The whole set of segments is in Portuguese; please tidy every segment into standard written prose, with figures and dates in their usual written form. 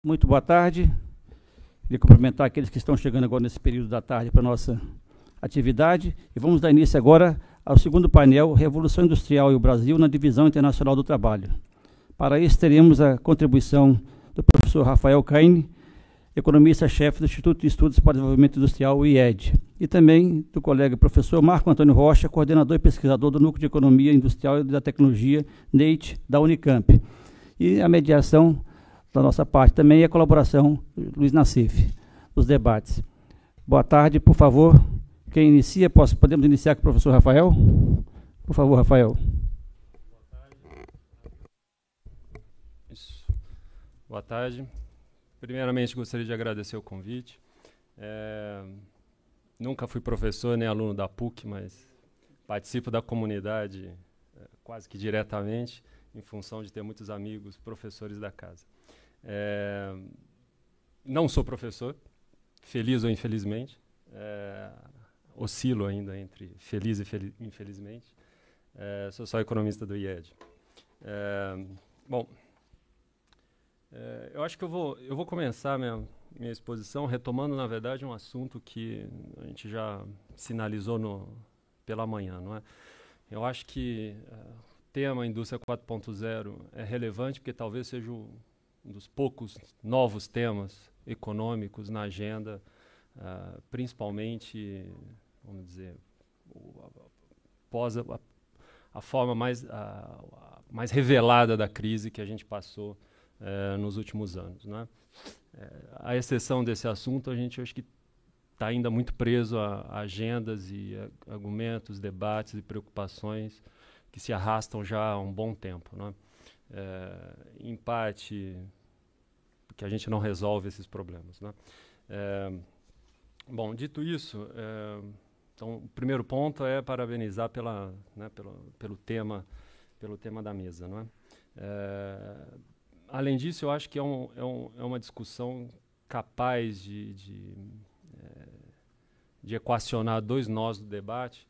Muito boa tarde. Queria cumprimentar aqueles que estão chegando agora nesse período da tarde para a nossa atividade. E vamos dar início agora ao segundo painel, Revolução Industrial e o Brasil na Divisão Internacional do Trabalho. Para isso, teremos a contribuição do professor Rafael Caine, economista-chefe do Instituto de Estudos para o Desenvolvimento Industrial, o IED, e também do colega professor Marco Antônio Rocha, coordenador e pesquisador do Núcleo de Economia Industrial e da Tecnologia, NEIT, da Unicamp. E a mediação da nossa parte também e a colaboração do Luiz Nassif, dos debates. Boa tarde, por favor. Quem inicia, podemos iniciar com o professor Rafael? Por favor, Rafael. Boa tarde. Isso. Boa tarde. Primeiramente, gostaria de agradecer o convite. Nunca fui professor nem aluno da PUC, mas participo da comunidade quase que diretamente, em função de ter muitos amigos professores da casa. Não sou professor, feliz ou infelizmente, oscilo ainda entre feliz e infelizmente. Sou só economista do IED. Bom, eu acho que eu vou começar minha exposição retomando, na verdade, um assunto que a gente já sinalizou pela manhã, não é? Eu acho que o tema Indústria 4.0 é relevante porque talvez seja um dos poucos novos temas econômicos na agenda, principalmente, vamos dizer, após a forma mais revelada da crise que a gente passou nos últimos anos, né? À exceção desse assunto, a gente acho que está ainda muito preso a agendas e argumentos, debates e preocupações que se arrastam já há um bom tempo, né? Em parte, porque a gente não resolve esses problemas, né? Bom, dito isso, então, o primeiro ponto é parabenizar pelo tema da mesa, não é? Além disso, eu acho que é uma discussão capaz de equacionar dois nós do debate.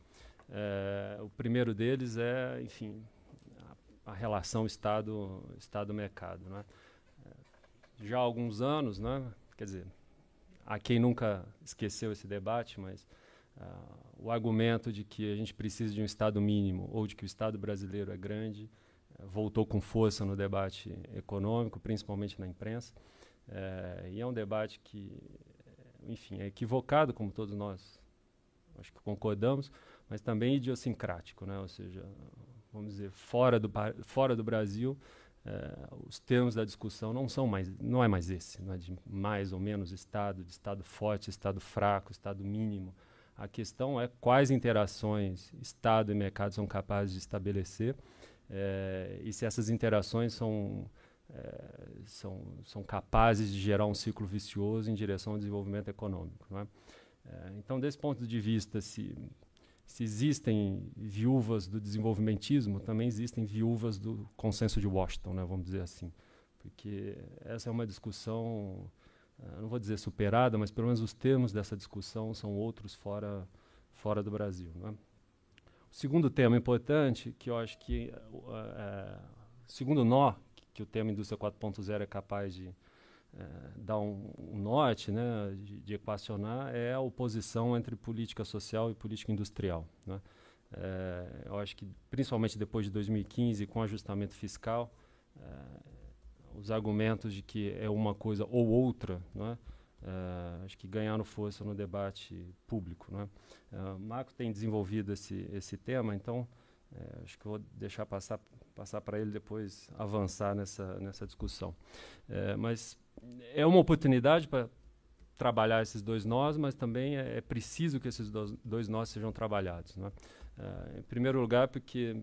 O primeiro deles é, enfim, a relação Estado-mercado, né? Já há alguns anos, né? Quer dizer, há quem nunca esqueceu esse debate, mas o argumento de que a gente precisa de um Estado mínimo ou de que o Estado brasileiro é grande voltou com força no debate econômico, principalmente na imprensa, e é um debate que, enfim, é equivocado, como todos nós acho que concordamos, mas também idiosincrático, né? Ou seja, vamos dizer, fora do Brasil, os termos da discussão não é mais esse, não é de mais ou menos Estado, de Estado forte, Estado fraco, Estado mínimo. A questão é quais interações Estado e mercado são capazes de estabelecer, e se essas interações são capazes de gerar um ciclo vicioso em direção ao desenvolvimento econômico, não é? Então, desse ponto de vista, se existem viúvas do desenvolvimentismo, também existem viúvas do consenso de Washington, né, vamos dizer assim, porque essa é uma discussão, não vou dizer superada, mas pelo menos os termos dessa discussão são outros fora do Brasil, não é? O segundo tema importante, que eu acho que o segundo nó que o tema Indústria 4.0 é capaz de dar um norte, né, de equacionar, é a oposição entre política social e política industrial, né? Eu acho que, principalmente depois de 2015, com o ajustamento fiscal, os argumentos de que é uma coisa ou outra, né, acho que ganharam força no debate público, né? O Marco tem desenvolvido esse tema, então acho que vou deixar passar para ele depois avançar nessa discussão. Mas é uma oportunidade para trabalhar esses dois nós, mas também é preciso que esses dois nós sejam trabalhados, né? Em primeiro lugar, porque,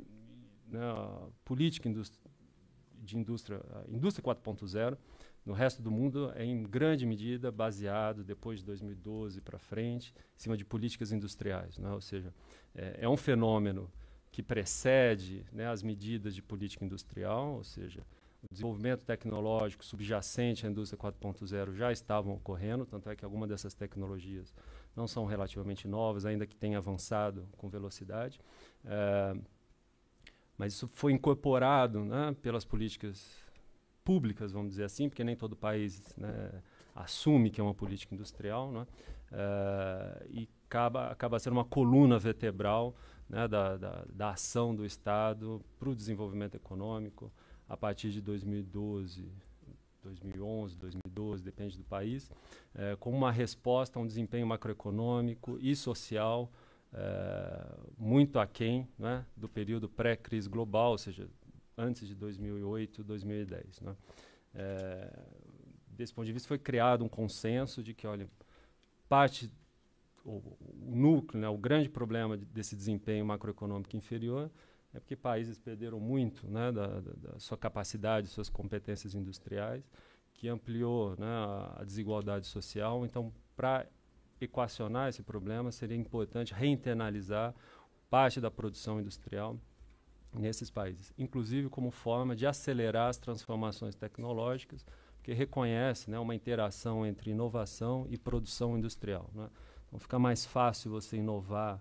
né, a política de indústria 4.0, no resto do mundo, é em grande medida baseado, depois de 2012 para frente, em cima de políticas industriais, né? Ou seja, é um fenômeno que precede, né, as medidas de política industrial, ou seja, o desenvolvimento tecnológico subjacente à indústria 4.0 já estavam ocorrendo, tanto é que algumas dessas tecnologias não são relativamente novas, ainda que tenham avançado com velocidade. Mas isso foi incorporado, né, pelas políticas públicas, vamos dizer assim, porque nem todo país, né, assume que é uma política industrial, né, e acaba sendo uma coluna vertebral, né, da ação do Estado para o desenvolvimento econômico a partir de 2012, 2011, 2012, depende do país, como uma resposta a um desempenho macroeconômico e social muito aquém, né, do período pré-crise global, ou seja, antes de 2008, 2010. Né. Desse ponto de vista, foi criado um consenso de que, olha, o núcleo, né, o grande problema desse desempenho macroeconômico inferior é porque países perderam muito, né, da sua capacidade, suas competências industriais, que ampliou, né, a desigualdade social. Então, para equacionar esse problema, seria importante reinternalizar parte da produção industrial nesses países, inclusive como forma de acelerar as transformações tecnológicas, porque reconhece, né, uma interação entre inovação e produção industrial. Né? Então, fica mais fácil você inovar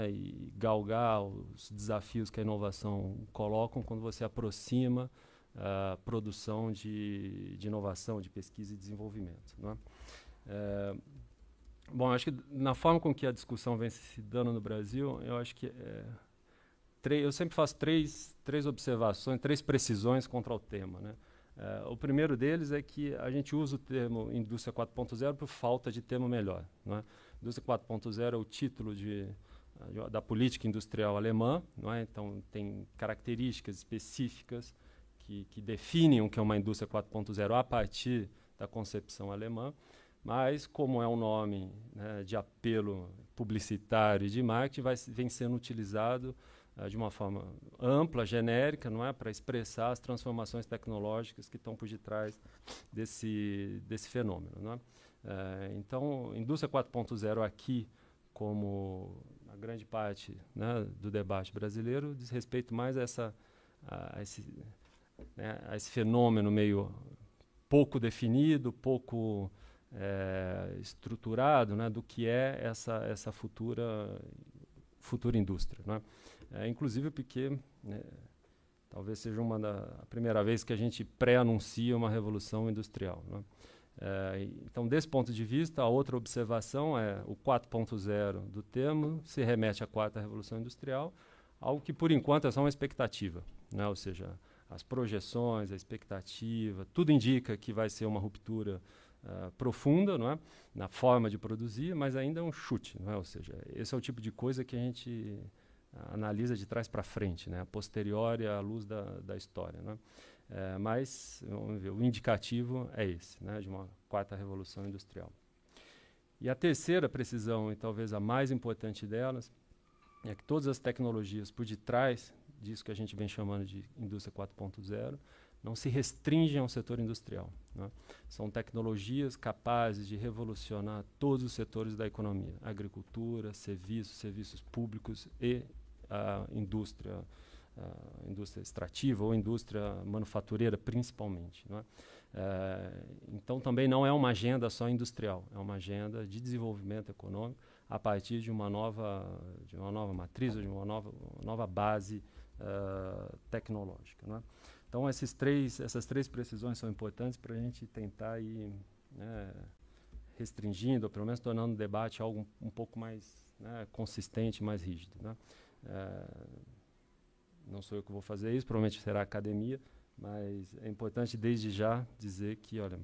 e galgar os desafios que a inovação coloca quando você aproxima a produção de inovação, de pesquisa e desenvolvimento. Né? Bom, acho que na forma com que a discussão vem se dando no Brasil, eu acho que eu sempre faço três observações, 3 precisões contra o tema. Né? O primeiro deles é que a gente usa o termo indústria 4.0 por falta de termo melhor. Né? Indústria 4.0 é o título da política industrial alemã, não é? Então tem características específicas que definem o que é uma indústria 4.0 a partir da concepção alemã, mas como é um nome, né, de apelo publicitário e de marketing, vem sendo utilizado de uma forma ampla, genérica, não é, para expressar as transformações tecnológicas que estão por detrás desse fenômeno. Não é? Então, indústria 4.0 aqui, como a grande parte, né, do debate brasileiro, diz respeito mais a esse fenômeno meio pouco definido, pouco estruturado, né, do que é essa futura indústria. Né? Inclusive porque, né, talvez seja a primeira vez que a gente pré-anuncia uma revolução industrial. Né? Então, desse ponto de vista, a outra observação é o 4.0 do termo se remete à 4ª Revolução Industrial, algo que, por enquanto, é só uma expectativa. Né? Ou seja, as projeções, a expectativa, tudo indica que vai ser uma ruptura profunda, não é? Na forma de produzir, mas ainda é um chute. Não é? Ou seja, esse é o tipo de coisa que a gente analisa de trás para frente, né? A posteriori à luz da história. Não é? Mas, vamos ver, o indicativo é esse, né, de uma 4ª Revolução Industrial. E a terceira precisão, e talvez a mais importante delas, é que todas as tecnologias por detrás disso que a gente vem chamando de indústria 4.0 não se restringem ao setor industrial. Né? São tecnologias capazes de revolucionar todos os setores da economia, agricultura, serviços públicos e a indústria extrativa ou indústria manufatureira, principalmente. Né? Então, também não é uma agenda só industrial, é uma agenda de desenvolvimento econômico a partir de uma nova matriz, ou de uma nova base tecnológica. Né? Então, essas três precisões são importantes para a gente tentar ir, né, restringindo, ou pelo menos tornando o debate algo um pouco mais, né, consistente, mais rígido. Né? Não sou eu que vou fazer isso, provavelmente será a academia, mas é importante desde já dizer que, olha,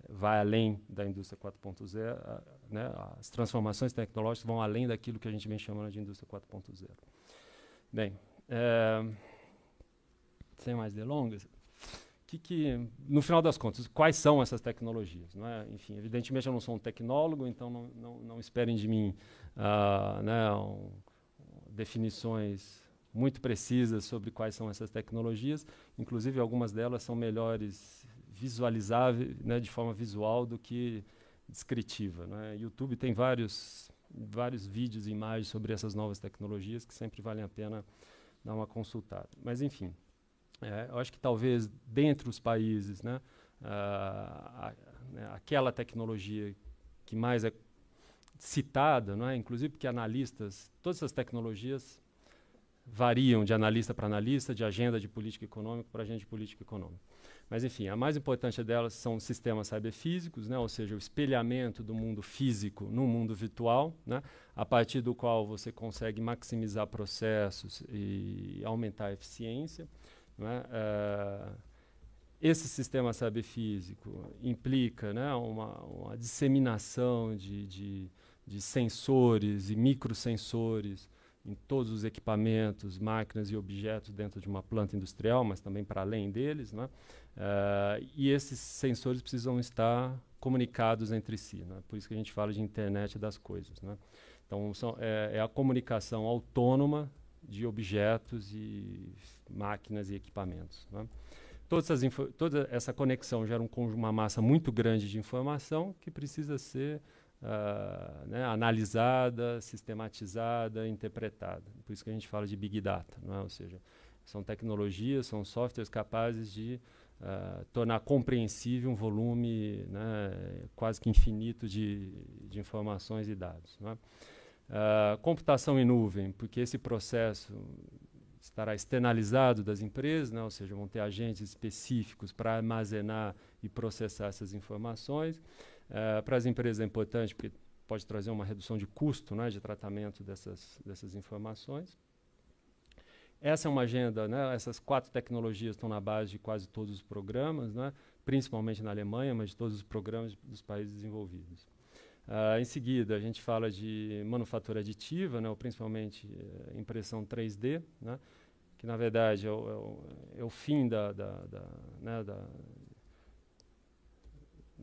vai além da indústria 4.0, né, as transformações tecnológicas vão além daquilo que a gente vem chamando de indústria 4.0. Bem, sem mais delongas, no final das contas, quais são essas tecnologias? Não é? Enfim, evidentemente eu não sou um tecnólogo, então não esperem de mim definições muito precisas sobre quais são essas tecnologias. Inclusive, algumas delas são melhores visualizáveis, né, de forma visual do que descritiva. Né? YouTube tem vários vídeos e imagens sobre essas novas tecnologias que sempre valem a pena dar uma consultada. Mas, enfim, eu acho que talvez, dentre os países, né, aquela tecnologia que mais é citada, não é? Inclusive porque analistas, todas essas tecnologias variam de analista para analista, de agenda de política econômica para agenda de política econômica. Mas, enfim, a mais importante delas são sistemas cyberfísicos, né, ou seja, o espelhamento do mundo físico no mundo virtual, né, a partir do qual você consegue maximizar processos e aumentar a eficiência. Né, esse sistema cyberfísico implica, né, uma disseminação de sensores e microsensores em todos os equipamentos, máquinas e objetos dentro de uma planta industrial, mas também para além deles, né? E esses sensores precisam estar comunicados entre si, né? Por isso que a gente fala de internet das coisas, né? Então, é a comunicação autônoma de objetos e máquinas e equipamentos, né? Toda essa conexão gera uma massa muito grande de informação que precisa ser né, analisada, sistematizada, interpretada. Por isso que a gente fala de Big Data, não é? Ou seja, são tecnologias, são softwares capazes de tornar compreensível um volume, né, quase que infinito de informações e dados. Não é? Computação em nuvem, porque esse processo estará externalizado das empresas, né, ou seja, vão ter agentes específicos para armazenar e processar essas informações. Para as empresas é importante porque pode trazer uma redução de custo, né, de tratamento dessas informações. Essa é uma agenda, né, essas 4 tecnologias estão na base de quase todos os programas, né, principalmente na Alemanha, mas de todos os programas dos países desenvolvidos. Em seguida, a gente fala de manufatura aditiva, né, ou principalmente impressão 3D, né, que na verdade é o fim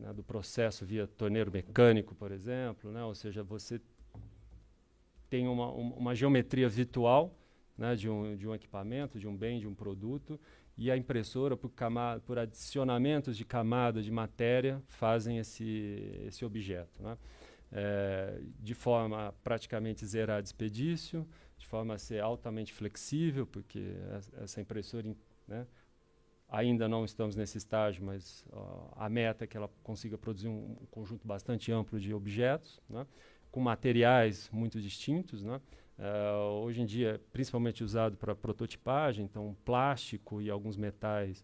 do processo via torneiro mecânico, por exemplo, né? Ou seja, você tem uma geometria virtual, né, de um equipamento, de um bem, de um produto, e a impressora, por adicionamentos de camada de matéria, fazem esse objeto, né? De forma a praticamente zerar desperdício, de forma a ser altamente flexível, porque essa impressora, né, ainda não estamos nesse estágio, mas a meta é que ela consiga produzir um conjunto bastante amplo de objetos, né, com materiais muito distintos, né. Hoje em dia, principalmente usado para prototipagem, então plástico e alguns metais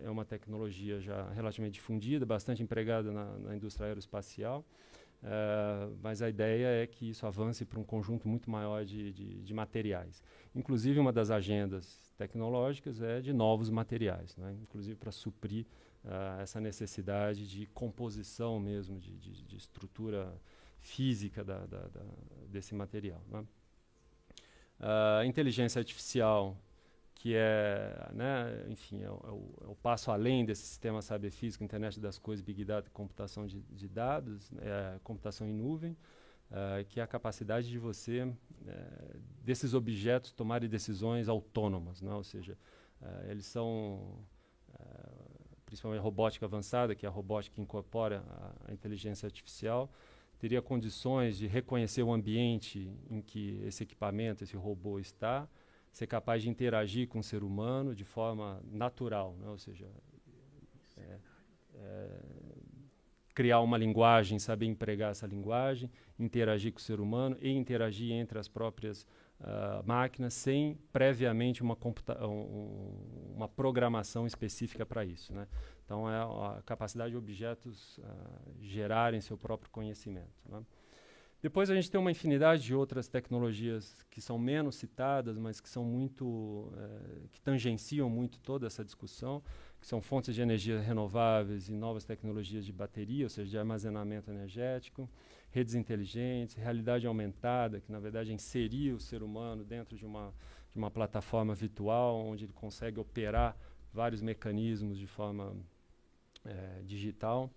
é uma tecnologia já relativamente difundida, bastante empregada na indústria aeroespacial, mas a ideia é que isso avance para um conjunto muito maior de materiais. Inclusive, uma das agendas tecnológicas é de novos materiais, né? Inclusive para suprir essa necessidade de composição mesmo, de estrutura física desse material, né? Inteligência artificial, que é, né, enfim, é o passo além desse sistema cyberfísico, internet das coisas, Big Data, computação de dados, computação em nuvem, que é a capacidade de você, desses objetos, tomarem decisões autônomas, né? Ou seja, eles são, principalmente a robótica avançada, que é a robótica que incorpora a inteligência artificial, teria condições de reconhecer o ambiente em que esse equipamento, esse robô está, ser capaz de interagir com o ser humano de forma natural, né? Ou seja, criar uma linguagem, saber empregar essa linguagem, interagir com o ser humano e interagir entre as próprias máquinas sem previamente uma programação específica para isso, né? Então, é a capacidade de objetos gerarem seu próprio conhecimento, né? Depois a gente tem uma infinidade de outras tecnologias que são menos citadas, mas que são muito, que tangenciam muito toda essa discussão, que são fontes de energia renováveis e novas tecnologias de bateria, ou seja, de armazenamento energético, redes inteligentes, realidade aumentada, que na verdade é inserir o ser humano dentro de uma plataforma virtual, onde ele consegue operar vários mecanismos de forma digital.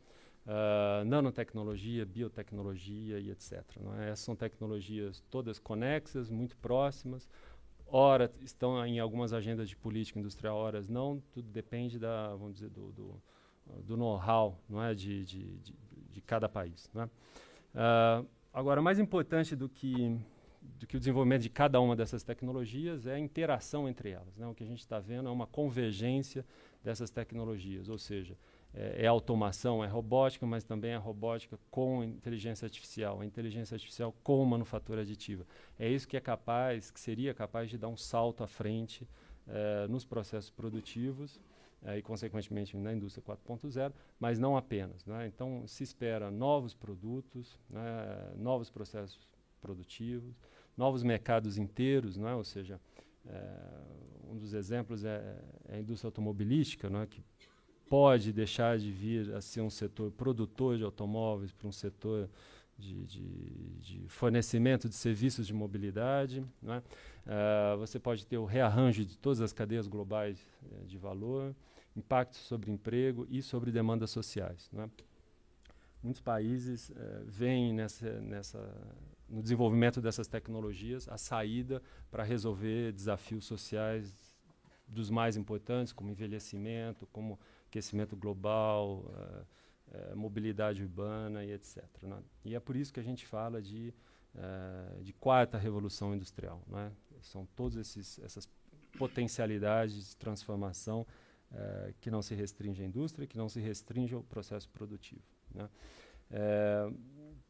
Nanotecnologia, biotecnologia e etc. Não é? Essas são tecnologias todas conexas, muito próximas. Ora estão em algumas agendas de política industrial, horas não. Tudo depende vamos dizer, do know-how, não é, de cada país. Não é? Agora, mais importante do que o desenvolvimento de cada uma dessas tecnologias é a interação entre elas, né? O que a gente está vendo é uma convergência dessas tecnologias, ou seja, é automação, é robótica, mas também é robótica com inteligência artificial, a inteligência artificial com manufatura aditiva. É isso que seria capaz de dar um salto à frente nos processos produtivos e, consequentemente, na indústria 4.0, mas não apenas, né? Então, se espera novos produtos, né, novos processos produtivos, novos mercados inteiros, né? Ou seja, um dos exemplos é a indústria automobilística, né, que pode deixar de vir a ser um setor produtor de automóveis para um setor de fornecimento de serviços de mobilidade, né? Você pode ter o rearranjo de todas as cadeias globais de valor, impacto sobre emprego e sobre demandas sociais, né? Muitos países veem no desenvolvimento dessas tecnologias a saída para resolver desafios sociais dos mais importantes, como envelhecimento, como aquecimento global, mobilidade urbana e etc., né? E é por isso que a gente fala de quarta revolução industrial, né? São todas essas potencialidades de transformação que não se restringe à indústria, que não se restringe ao processo produtivo, né?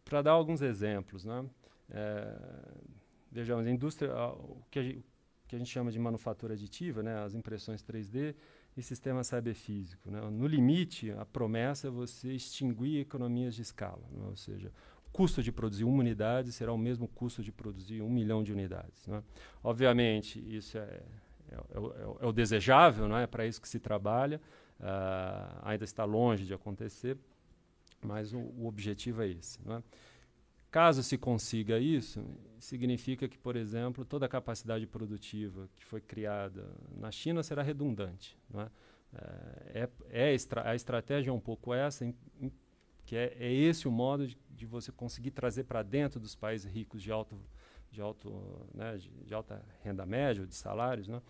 Para dar alguns exemplos, né? Vejamos, a indústria, o que a gente chama de manufatura aditiva, né? As impressões 3D e sistema cyberfísico, né? No limite, a promessa é você extinguir economias de escala, né? Ou seja, o custo de produzir uma unidade será o mesmo custo de produzir 1 milhão de unidades, né? Obviamente, isso é o desejável, não é para isso que se trabalha, ainda está longe de acontecer, mas o objetivo é esse, não é? Caso se consiga isso, significa que, por exemplo, toda a capacidade produtiva que foi criada na China será redundante, não é? A estratégia é um pouco essa, que é esse o modo de você conseguir trazer para dentro dos países ricos de alta renda média, de salários, né?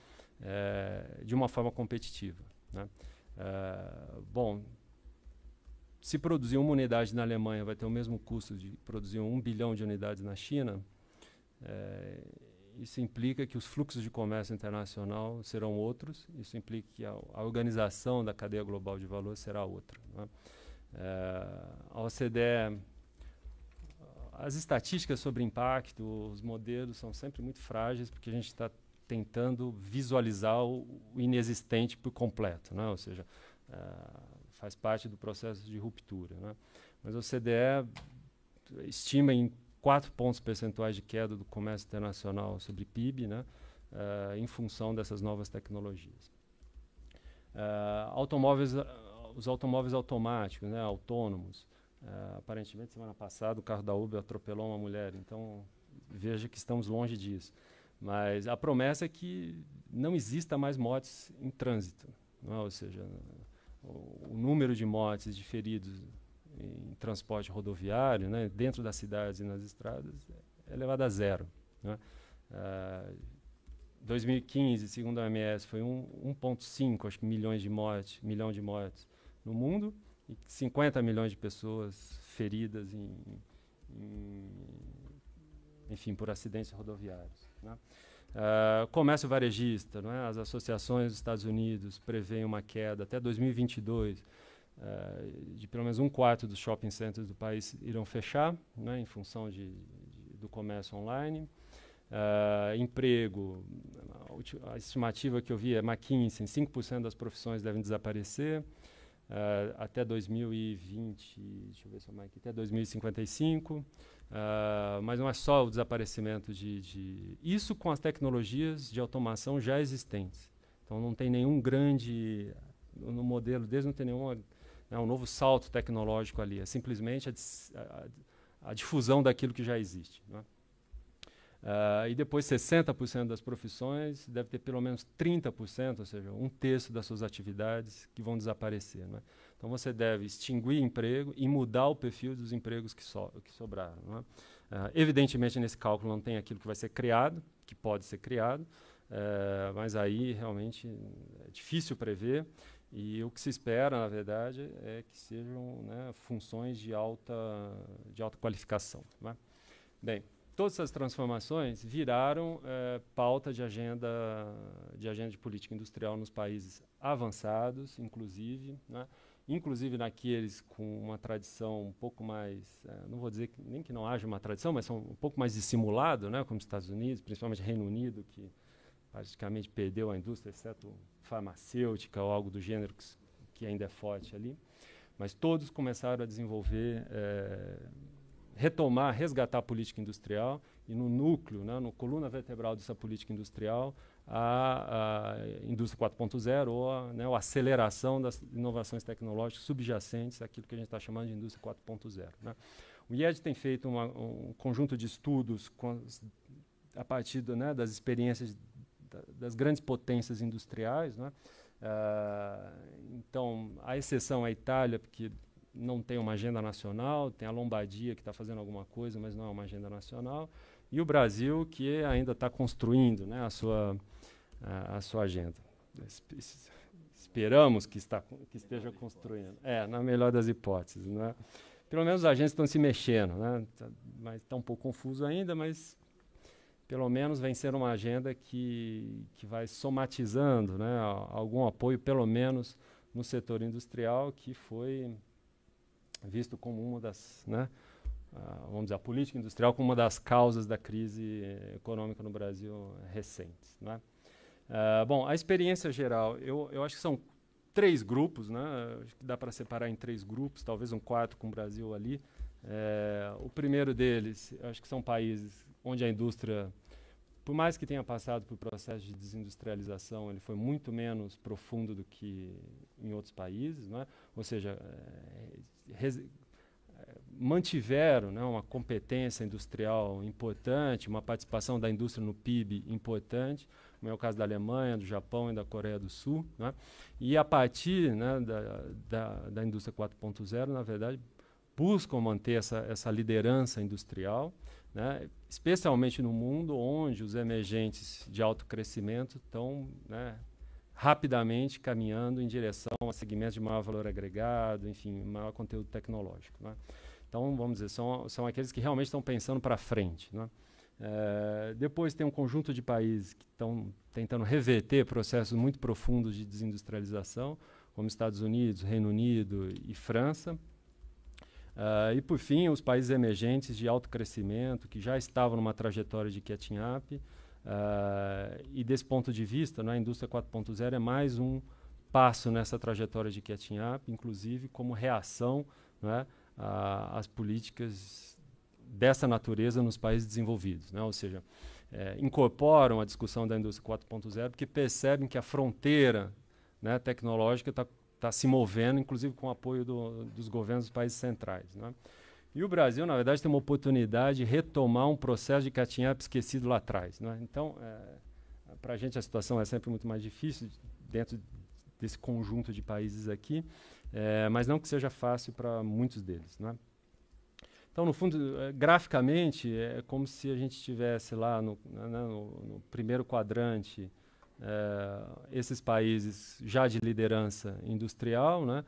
De uma forma competitiva, né? Bom, se produzir uma unidade na Alemanha vai ter o mesmo custo de produzir 1 bilhão de unidades na China, isso implica que os fluxos de comércio internacional serão outros, isso implica que a organização da cadeia global de valor será outra, né? A OCDE, as estatísticas sobre impacto, os modelos são sempre muito frágeis, porque a gente está tentando visualizar o inexistente por completo, né? Ou seja, faz parte do processo de ruptura, né? Mas a OCDE estima em 4 pontos percentuais de queda do comércio internacional sobre PIB, né? Em função dessas novas tecnologias. Os automóveis automáticos, né? Autônomos. Aparentemente, semana passada, o carro da Uber atropelou uma mulher, então veja que estamos longe disso. Mas a promessa é que não exista mais mortes em trânsito, não é? Ou seja, o número de mortes e de feridos em transporte rodoviário, né, dentro das cidades e nas estradas, é elevado a 0, né? 2015, segundo a OMS, foi 1,5 acho que milhão de mortes no mundo e 50 milhões de pessoas feridas enfim, por acidentes rodoviários, né? Comércio varejista, não é? As associações dos Estados Unidos prevêem uma queda até 2022 de pelo menos 1/4 dos shopping centers do país irão fechar, né, em função do comércio online. Emprego, a estimativa que eu vi é McKinsey, 5% das profissões devem desaparecer até 2020, deixa eu ver se eu aqui, até 2055. Mas não é só o desaparecimento isso com as tecnologias de automação já existentes. Então não tem nenhum grande, no modelo deles não tem nenhum um novo salto tecnológico ali, é simplesmente a difusão daquilo que já existe, né? E depois 60% das profissões deve ter pelo menos 30%, ou seja, 1/3 das suas atividades que vão desaparecer, né? Então você deve extinguir emprego e mudar o perfil dos empregos que sobraram, né? Evidentemente, nesse cálculo não tem aquilo que vai ser criado, que pode ser criado, mas aí realmente é difícil prever. E o que se espera, na verdade, é que sejam, né, funções de alta qualificação, né? Bem, todas essas transformações viraram pauta de agenda de política industrial nos países avançados, inclusive, né? inclusive naqueles com uma tradição um pouco mais, não vou dizer nem que não haja uma tradição, mas são um pouco mais dissimulado, né, como os Estados Unidos, principalmente Reino Unido, que praticamente perdeu a indústria, exceto farmacêutica ou algo do gênero que ainda é forte ali. Mas todos começaram a desenvolver, resgatar a política industrial e no núcleo, né, no coluna vertebral dessa política industrial, a indústria 4.0 ou a aceleração das inovações tecnológicas subjacentes àquilo que a gente está chamando de indústria 4.0. Né. O IED tem feito um conjunto de estudos a partir das experiências das grandes potências industriais, né. Então, a exceção é a Itália, porque não tem uma agenda nacional, tem a Lombardia que está fazendo alguma coisa, mas não é uma agenda nacional, e o Brasil, que ainda está construindo, né, a sua agenda. Esperamos que esteja construindo. Na melhor das hipóteses. Né? Pelo menos os agentes estão se mexendo, né? Mas está um pouco confuso ainda, mas pelo menos vem ser uma agenda que vai somatizando, né, algum apoio, pelo menos no setor industrial, que foi visto como uma das, né, vamos dizer, a política industrial como uma das causas da crise econômica no Brasil recentes. Né. Bom, a experiência geral, eu acho que são 3 grupos, né, acho que dá para separar em 3 grupos, talvez um quarto com o Brasil ali. O primeiro deles, acho que são países onde a indústria, por mais que tenha passado por processo de desindustrialização, ele foi muito menos profundo do que em outros países, né? Ou seja, mantiveram, né, uma competência industrial importante, uma participação da indústria no PIB importante, como é o caso da Alemanha, do Japão e da Coreia do Sul. Né? E a partir, né, da indústria 4.0, na verdade, buscam manter essa liderança industrial, né, especialmente no mundo onde os emergentes de alto crescimento estão, né, rapidamente caminhando em direção a segmentos de maior valor agregado, enfim, maior conteúdo tecnológico. Né. Então, vamos dizer, são aqueles que realmente estão pensando para frente. Né. Depois tem um conjunto de países que estão tentando reverter processos muito profundos de desindustrialização, como Estados Unidos, Reino Unido e França. E, por fim, os países emergentes de alto crescimento, que já estavam numa trajetória de catching up. E, desse ponto de vista, né, a indústria 4.0 é mais um passo nessa trajetória de catching up, inclusive como reação, né, às políticas dessa natureza nos países desenvolvidos. Né, ou seja, incorporam a discussão da indústria 4.0 porque percebem que a fronteira, né, tecnológica está se movendo, inclusive com o apoio dos governos dos países centrais. Né? E o Brasil, na verdade, tem uma oportunidade de retomar um processo de catching up esquecido lá atrás. Né? Então, para a gente a situação é sempre muito mais difícil dentro desse conjunto de países aqui, mas não que seja fácil para muitos deles. Né? Então, no fundo, graficamente, é como se a gente estivesse lá no primeiro quadrante, esses países já de liderança industrial, né?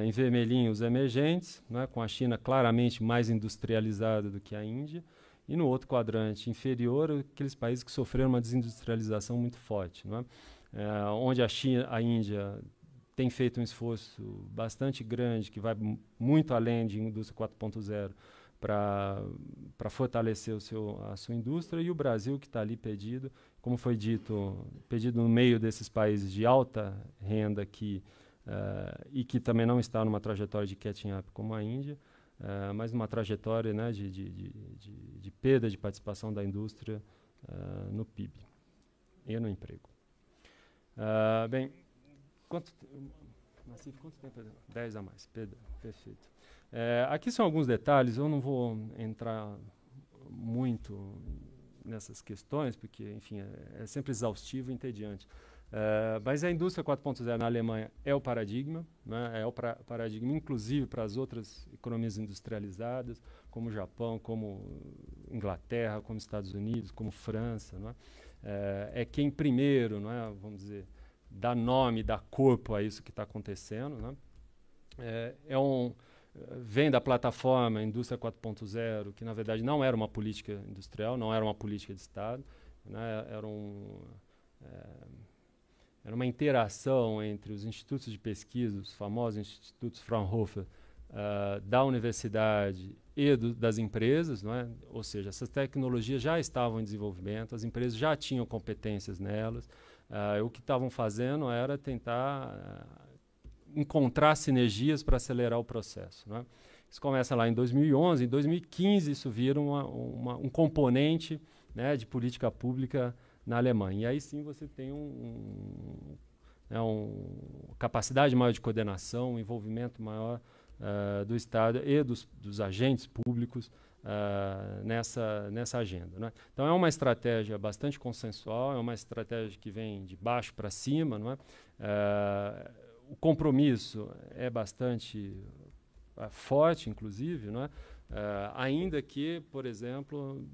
Em vermelhinho os emergentes, né? Com a China claramente mais industrializada do que a Índia, e no outro quadrante inferior aqueles países que sofreram uma desindustrialização muito forte, né? Onde a Índia tem feito um esforço bastante grande, que vai muito além de indústria 4.0, para fortalecer a sua indústria, e o Brasil, que está ali perdido, como foi dito, perdido no meio desses países de alta renda e que também não está numa trajetória de catching up como a Índia, mas numa trajetória, né, de perda de participação da indústria no PIB e no emprego. Bem, quanto tempo? 10 a mais, perfeito. Aqui são alguns detalhes, eu não vou entrar muito nessas questões, porque, enfim, é sempre exaustivo e entediante. Mas a indústria 4.0 na Alemanha é o paradigma, né? É o paradigma, inclusive, para as outras economias industrializadas, como o Japão, como Inglaterra, como Estados Unidos, como França. Né? É quem primeiro, né, vamos dizer, dá nome, dá corpo a isso que está acontecendo. Né? Vem da plataforma Indústria 4.0, que na verdade não era uma política industrial, não era uma política de Estado, né? era uma interação entre os institutos de pesquisa, os famosos institutos Fraunhofer, da universidade e das empresas, não é? Ou seja, essas tecnologias já estavam em desenvolvimento, as empresas já tinham competências nelas, o que estavam fazendo era tentar encontrar sinergias para acelerar o processo, não é? Isso começa lá em 2011, em 2015 isso vira um componente, né, de política pública na Alemanha. E aí sim você tem capacidade maior de coordenação, um envolvimento maior do Estado e dos agentes públicos nessa agenda, né? Então é uma estratégia bastante consensual, é uma estratégia que vem de baixo para cima, não é? O compromisso é bastante forte, inclusive, não é? Ainda que, por exemplo,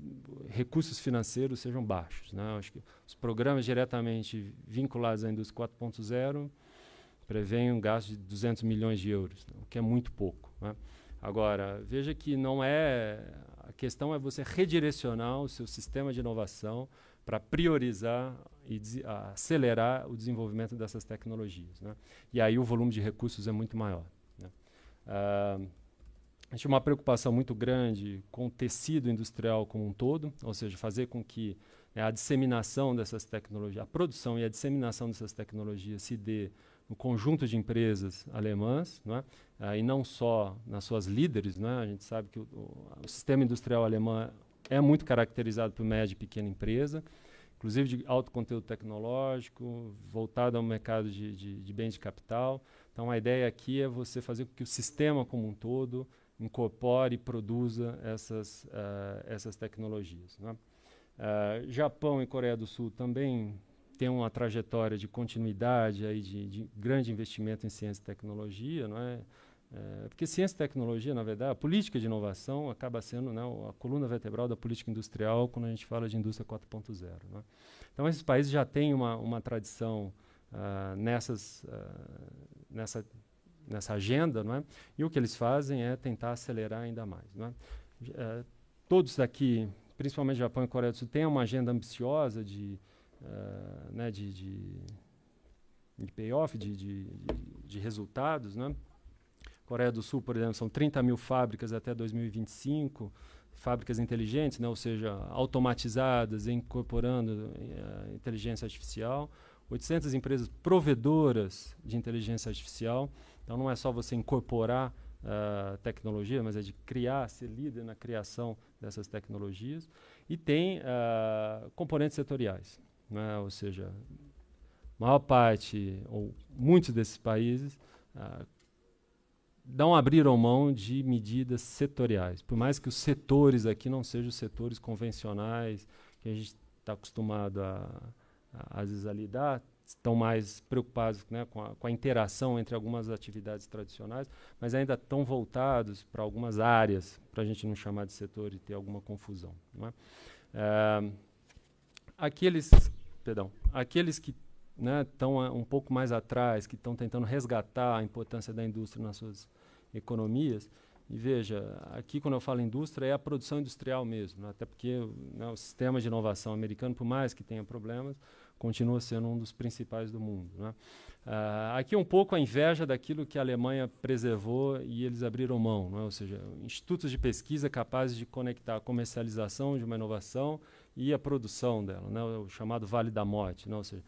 recursos financeiros sejam baixos, né? Acho que os programas diretamente vinculados à indústria 4.0 prevêem um gasto de 200 milhões de euros, né? O que é muito pouco, né? Agora, veja que não é... A questão é você redirecionar o seu sistema de inovação para priorizar e acelerar o desenvolvimento dessas tecnologias, né? E aí o volume de recursos é muito maior, né? A gente tem uma preocupação muito grande com o tecido industrial como um todo, ou seja, fazer com que a disseminação dessas tecnologias, a produção e a disseminação dessas tecnologias se dê no conjunto de empresas alemãs, não é? E não só nas suas líderes, não é? A gente sabe que o sistema industrial alemão é muito caracterizado por média e pequena empresa, inclusive de alto conteúdo tecnológico, voltado ao mercado de bens de capital. Então, a ideia aqui é você fazer com que o sistema como um todo incorpore e produza essas tecnologias, não é? Japão e Coreia do Sul também têm uma trajetória de continuidade aí de grande investimento em ciência e tecnologia, não é? Porque ciência e tecnologia, na verdade, a política de inovação acaba sendo, né, a coluna vertebral da política industrial quando a gente fala de indústria 4.0, né? Então, esses países já têm uma tradição nessa agenda, não é? E o que eles fazem é tentar acelerar ainda mais, não é? Todos aqui, principalmente Japão e Coreia do Sul, têm uma agenda ambiciosa de payoff, de resultados, né? Coreia do Sul, por exemplo, são 30 mil fábricas até 2025, fábricas inteligentes, né? Ou seja, automatizadas, incorporando inteligência artificial, 800 empresas provedoras de inteligência artificial. Então não é só você incorporar tecnologia, mas é de criar, ser líder na criação dessas tecnologias. E tem componentes setoriais, né? Ou seja, maior parte, ou muitos desses países, não abriram mão de medidas setoriais. Por mais que os setores aqui não sejam os setores convencionais, que a gente está acostumado às vezes a lidar, estão mais preocupados, né, com a interação entre algumas atividades tradicionais, mas ainda estão voltados para algumas áreas, para a gente não chamar de setor e ter alguma confusão, não é? Aqueles que estão um pouco mais atrás, que estão tentando resgatar a importância da indústria nas suas economias, e veja, aqui quando eu falo indústria é a produção industrial mesmo, né? Até porque o sistema de inovação americano, por mais que tenha problemas, continua sendo um dos principais do mundo, né? Aqui um pouco a inveja daquilo que a Alemanha preservou e eles abriram mão, né? Ou seja, institutos de pesquisa capazes de conectar a comercialização de uma inovação e a produção dela, né? O chamado Vale da Morte, né? Ou seja,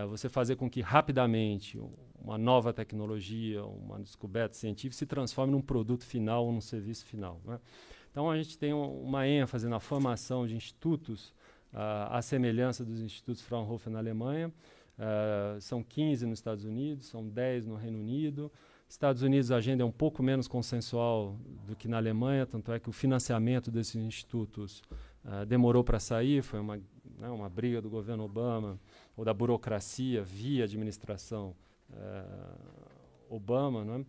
você fazer com que rapidamente uma nova tecnologia, uma descoberta científica se transforme num produto final ou num serviço final, né? Então a gente tem uma ênfase na formação de institutos à semelhança dos institutos Fraunhofer na Alemanha. São 15 nos Estados Unidos, são 10 no Reino Unido. Estados Unidos a agenda é um pouco menos consensual do que na Alemanha, tanto é que o financiamento desses institutos demorou para sair, foi uma briga do governo Obama, ou da burocracia via administração Obama, né?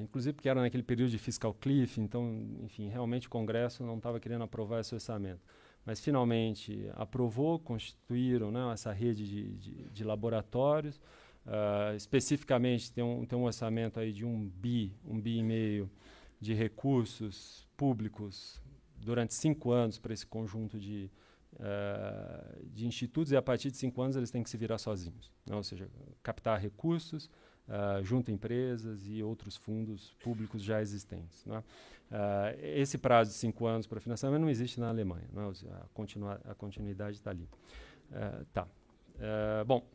Inclusive porque era naquele período de fiscal cliff, então, enfim, realmente o Congresso não estava querendo aprovar esse orçamento. Mas finalmente aprovou, constituíram, né, essa rede de laboratórios. Especificamente tem um orçamento aí de 1 bi e meio de recursos públicos durante 5 anos para esse conjunto de de institutos, e a partir de 5 anos eles têm que se virar sozinhos, né? Ou seja, captar recursos junto a empresas e outros fundos públicos já existentes, né? Esse prazo de 5 anos para financiamento não existe na Alemanha, né? Ou seja, a continuidade está ali. Bom,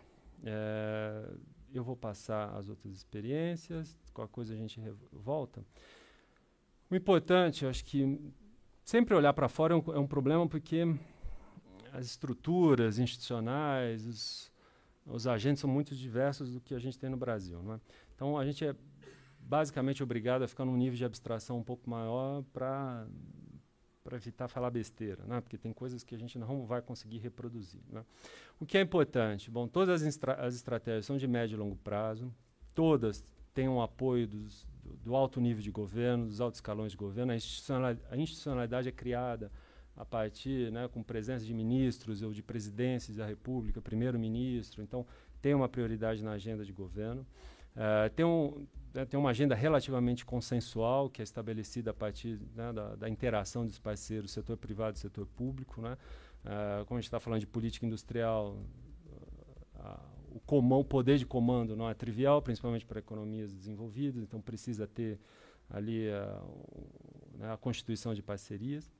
eu vou passar as outras experiências, qualquer coisa a gente volta. O importante, eu acho que sempre olhar para fora é um problema, porque as estruturas institucionais, os agentes são muito diversos do que a gente tem no Brasil, não é? Então, a gente é basicamente obrigado a ficar num nível de abstração um pouco maior para evitar falar besteira, né? Porque tem coisas que a gente não vai conseguir reproduzir, né? O que é importante? Bom, todas as estratégias são de médio e longo prazo, todas têm um apoio do alto nível de governo, dos altos escalões de governo. A institucionalidade é criada a partir, né, com presença de ministros ou de presidências da República, primeiro-ministro. Então, tem uma prioridade na agenda de governo. Tem uma agenda relativamente consensual, que é estabelecida a partir, né, da interação dos parceiros, setor privado e setor público, né? Como a gente está falando de política industrial, o poder de comando não é trivial, principalmente para economias desenvolvidas, então precisa ter ali a constituição de parcerias.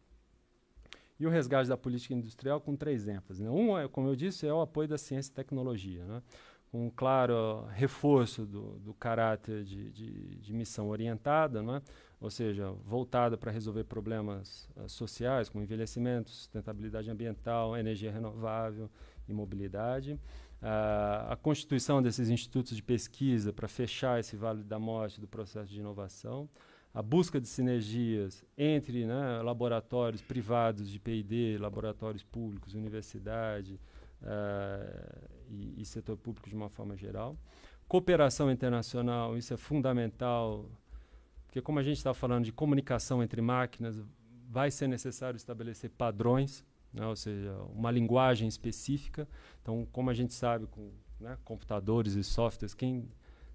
E o resgate da política industrial com 3 ênfases, né? Um, como eu disse, é o apoio da ciência e tecnologia, né? Com um claro reforço do caráter de missão orientada, né? Ou seja, voltada para resolver problemas sociais, como envelhecimento, sustentabilidade ambiental, energia renovável e mobilidade. A constituição desses institutos de pesquisa para fechar esse vale da morte do processo de inovação, a busca de sinergias entre, né, laboratórios privados de P&D, laboratórios públicos, universidade e setor público de uma forma geral. Cooperação internacional, isso é fundamental, porque como a gente está falando de comunicação entre máquinas, vai ser necessário estabelecer padrões, né, ou seja, uma linguagem específica. Então, como a gente sabe, com, né, computadores e softwares, quem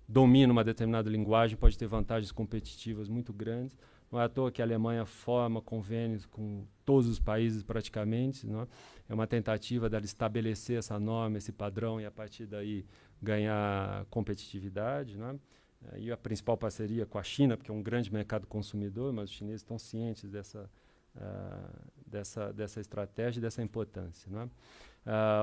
domina uma determinada linguagem pode ter vantagens competitivas muito grandes. Não é à toa que a Alemanha forma convênios com todos os países praticamente, né? É uma tentativa dela estabelecer essa norma, esse padrão, e a partir daí ganhar competitividade, né? E a principal parceria com a China, porque é um grande mercado consumidor, mas os chineses estão cientes dessa estratégia e dessa importância, né?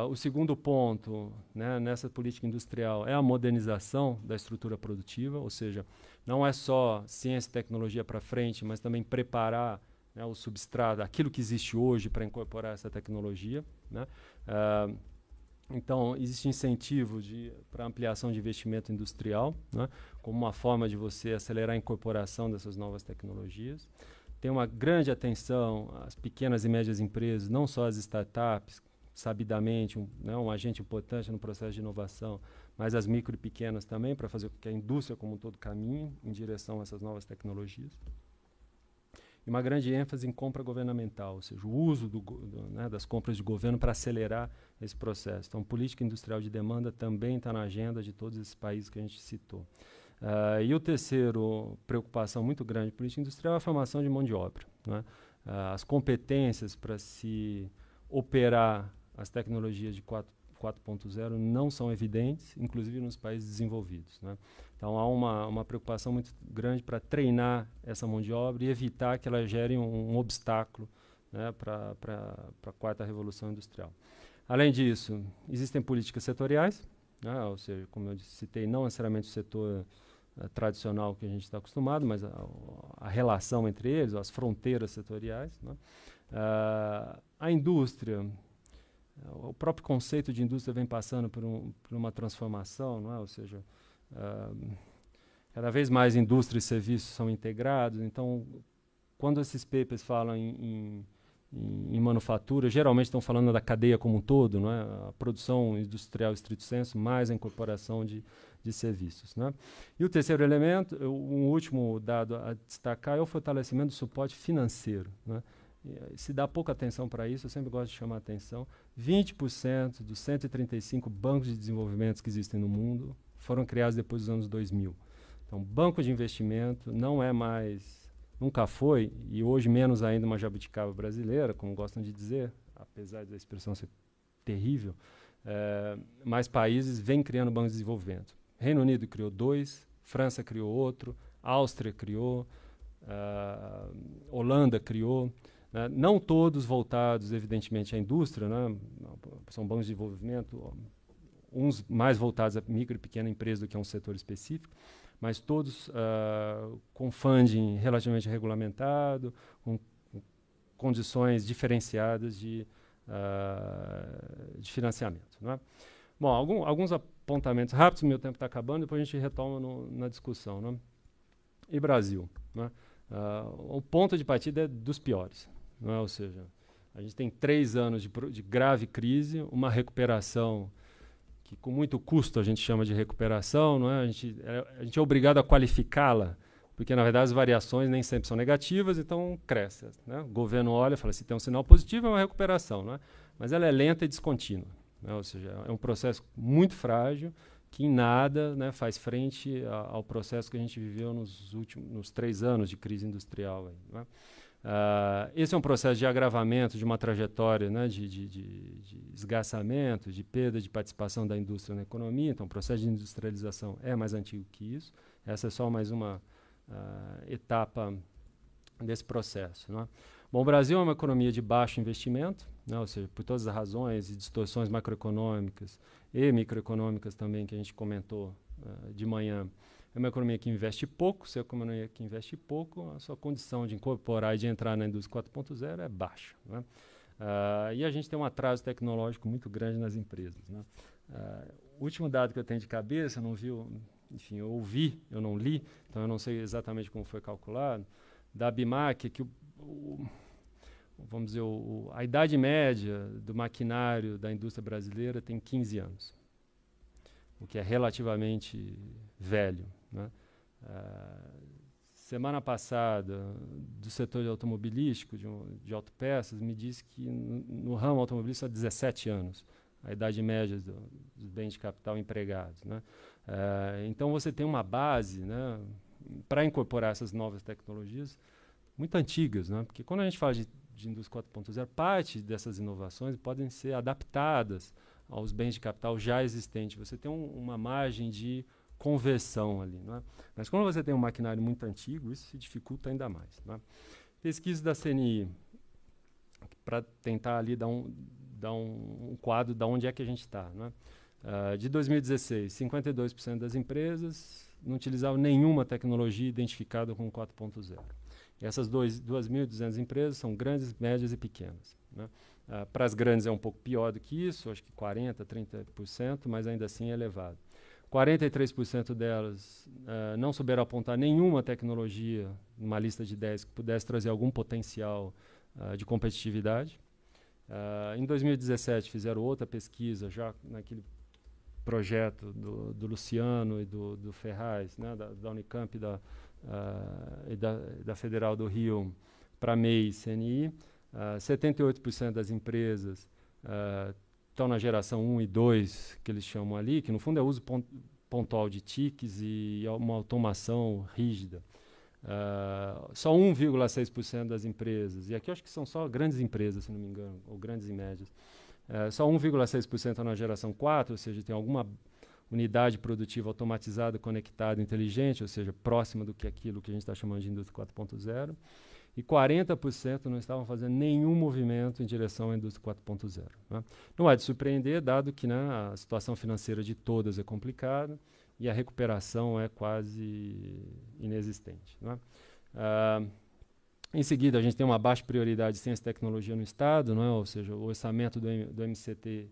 O segundo ponto, né, nessa política industrial é a modernização da estrutura produtiva, ou seja, não é só ciência e tecnologia para frente, mas também preparar, né, o substrato, aquilo que existe hoje para incorporar essa tecnologia, né? Então, existe incentivo para ampliação de investimento industrial, né, como uma forma de você acelerar a incorporação dessas novas tecnologias. Tem uma grande atenção às pequenas e médias empresas, não só às startups, sabidamente um agente importante no processo de inovação, mas as micro e pequenas também, para fazer com que a indústria como um todo caminhe em direção a essas novas tecnologias. E uma grande ênfase em compra governamental, ou seja, o uso das compras de governo para acelerar esse processo. Então, política industrial de demanda também está na agenda de todos esses países que a gente citou. E o terceiro preocupação muito grande de política industrial é a formação de mão de obra, né? As competências para se operar as tecnologias de 4.0 não são evidentes, inclusive nos países desenvolvidos, né? Então, há uma preocupação muito grande para treinar essa mão de obra e evitar que ela gere um obstáculo, né, para a quarta revolução industrial. Além disso, existem políticas setoriais, né, ou seja, como eu citei, não necessariamente o setor tradicional que a gente está acostumado, mas a relação entre eles, as fronteiras setoriais, né? A indústria, o próprio conceito de indústria vem passando por uma transformação, não é? Ou seja, cada vez mais indústria e serviços são integrados. Então, quando esses papers falam em manufatura, geralmente estão falando da cadeia como um todo, não é? A produção industrial estrito sensu, mais a incorporação de serviços, né? E o terceiro elemento, um último dado a destacar, é o fortalecimento do suporte financeiro, né? Se dá pouca atenção para isso, eu sempre gosto de chamar a atenção. 20% dos 135 bancos de desenvolvimento que existem no mundo foram criados depois dos anos 2000. Então, banco de investimento não é mais, nunca foi, e hoje menos ainda uma jabuticaba brasileira, como gostam de dizer, apesar da expressão ser terrível, mais países vêm criando bancos de desenvolvimento. Reino Unido criou 2, França criou outro, Áustria criou, Holanda criou, né? Não todos voltados, evidentemente, à indústria, né? São bancos de desenvolvimento, uns mais voltados a micro e pequena empresa do que a um setor específico, mas todos com funding relativamente regulamentado, com condições diferenciadas de financiamento, né? Bom, alguns apontamentos rápidos, meu tempo está acabando, depois a gente retoma na discussão, né? E Brasil, né? O ponto de partida é dos piores, né? Ou seja, a gente tem 3 anos de grave crise, uma recuperação que com muito custo a gente chama de recuperação, não é? A gente é obrigado a qualificá-la, porque na verdade as variações nem sempre são negativas, então cresce, né? O governo olha e fala, se tem um sinal positivo é uma recuperação, não é? Mas ela é lenta e descontínua, né? Ou seja, é um processo muito frágil, que em nada, né, faz frente ao processo que a gente viveu nos 3 anos de crise industrial. Aí, né? Esse é um processo de agravamento de uma trajetória, né, de esgarçamento, de perda de participação da indústria na economia. Então, o processo de industrialização é mais antigo que isso. Essa é só mais uma etapa desse processo, né? Bom, o Brasil é uma economia de baixo investimento, né, ou seja, por todas as razões e distorções macroeconômicas e microeconômicas também que a gente comentou de manhã. É uma economia que investe pouco. Se é uma economia que investe pouco, a sua condição de incorporar e de entrar na indústria 4.0 é baixa, né? E a gente tem um atraso tecnológico muito grande nas empresas, né? O último dado que eu tenho de cabeça, não vi, enfim, eu ouvi, eu não li, então eu não sei exatamente como foi calculado, da BIMAC, é que vamos dizer, a idade média do maquinário da indústria brasileira tem 15 anos, o que é relativamente velho, né? Semana passada, do setor automobilístico, de autopeças, me disse que no ramo automobilístico há 17 anos, a idade média dos bens de capital empregados, né? Então você tem uma base, né, para incorporar essas novas tecnologias muito antigas, né? Porque quando a gente fala de indústria 4.0, parte dessas inovações podem ser adaptadas aos bens de capital já existentes. Você tem uma margem de conversão ali, né? Mas quando você tem um maquinário muito antigo, isso se dificulta ainda mais, né? Pesquisa da CNI, para tentar ali dar um quadro de onde é que a gente está, né? De 2016, 52% das empresas não utilizavam nenhuma tecnologia identificada com 4.0. Essas 2.200 empresas são grandes, médias e pequenas, né? Para as grandes é um pouco pior do que isso, acho que 40%, 30%, mas ainda assim é elevado. 43% delas não souberam apontar nenhuma tecnologia numa lista de 10 que pudesse trazer algum potencial de competitividade. Em 2017 fizeram outra pesquisa, já naquele projeto do Luciano e do Ferraz, né, da Unicamp e da Federal do Rio, para MEI e CNI. 78% das empresas estão na geração 1 e 2, que eles chamam ali, que no fundo é uso pontual de TICs e uma automação rígida. Só 1,6% das empresas, e aqui eu acho que são só grandes empresas, se não me engano, ou grandes e médias, só 1,6% na geração 4, ou seja, tem alguma unidade produtiva automatizada, conectada, inteligente, ou seja, próxima do que aquilo que a gente está chamando de indústria 4.0, e 40% não estavam fazendo nenhum movimento em direção à indústria 4.0, né? Não é de surpreender, dado que, né, a situação financeira de todas é complicada e a recuperação é quase inexistente, né? Em seguida, a gente tem uma baixa prioridade de ciência e tecnologia no Estado, não é? Ou seja, o orçamento do MCTIC,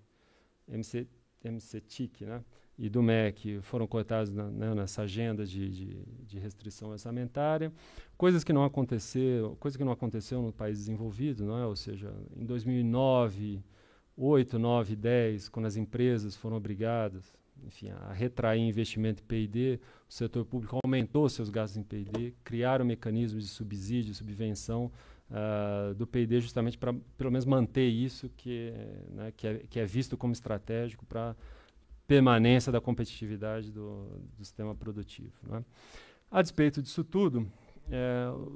né, e do MEC foram cortados nessa agenda de restrição orçamentária, coisa que não aconteceu no país desenvolvido, não é? Ou seja, em 2009, 8, 9, 10, quando as empresas foram obrigadas, enfim, a retrair investimento em P&D, o setor público aumentou seus gastos em P&D, criaram mecanismos de subsídio, subvenção do P&D justamente para, pelo menos, manter isso que é visto como estratégico para permanência da competitividade do sistema produtivo, né? A despeito disso tudo,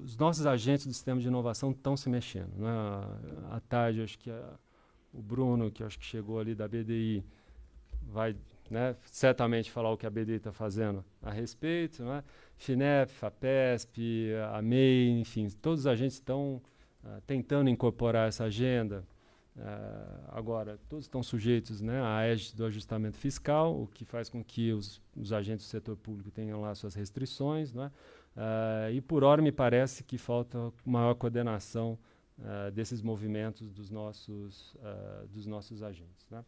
os nossos agentes do sistema de inovação estão se mexendo, né? À tarde, acho que o Bruno, que acho que chegou ali da BDI, vai, né, certamente falar o que a BDI está fazendo a respeito, né? FINEP, FAPESP, a MEI, enfim, todos os agentes estão tentando incorporar essa agenda. Agora, todos estão sujeitos, né, à égide do ajustamento fiscal, o que faz com que os agentes do setor público tenham lá suas restrições, né? E por hora me parece que falta maior coordenação desses movimentos dos nossos agentes, né?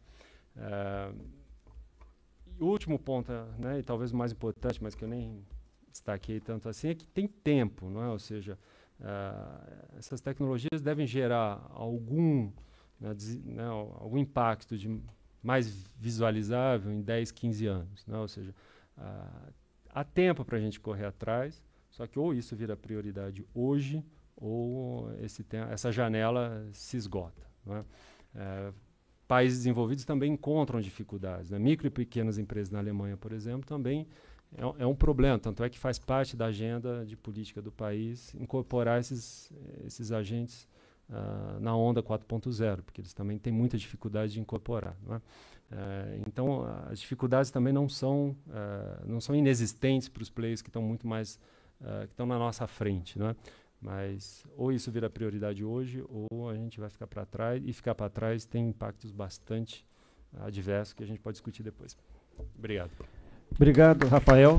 E o último ponto, né, e talvez o mais importante, mas que eu nem destaquei tanto assim, é que tem tempo, não é? Ou seja, essas tecnologias devem gerar algum impacto mais visualizável em 10, 15 anos, né? Ou seja, há tempo para a gente correr atrás, só que ou isso vira prioridade hoje, ou essa janela se esgota, não é? Países desenvolvidos também encontram dificuldades, né? Micro e pequenas empresas na Alemanha, por exemplo, também é um problema, tanto é que faz parte da agenda de política do país incorporar esses agentes na onda 4.0, porque eles também têm muita dificuldade de incorporar, não é? Então, as dificuldades também não são inexistentes para os players que estão muito mais que estão na nossa frente, não é? Mas ou isso vira prioridade hoje, ou a gente vai ficar para trás, e ficar para trás tem impactos bastante adversos que a gente pode discutir depois. Obrigado. Obrigado, Rafael.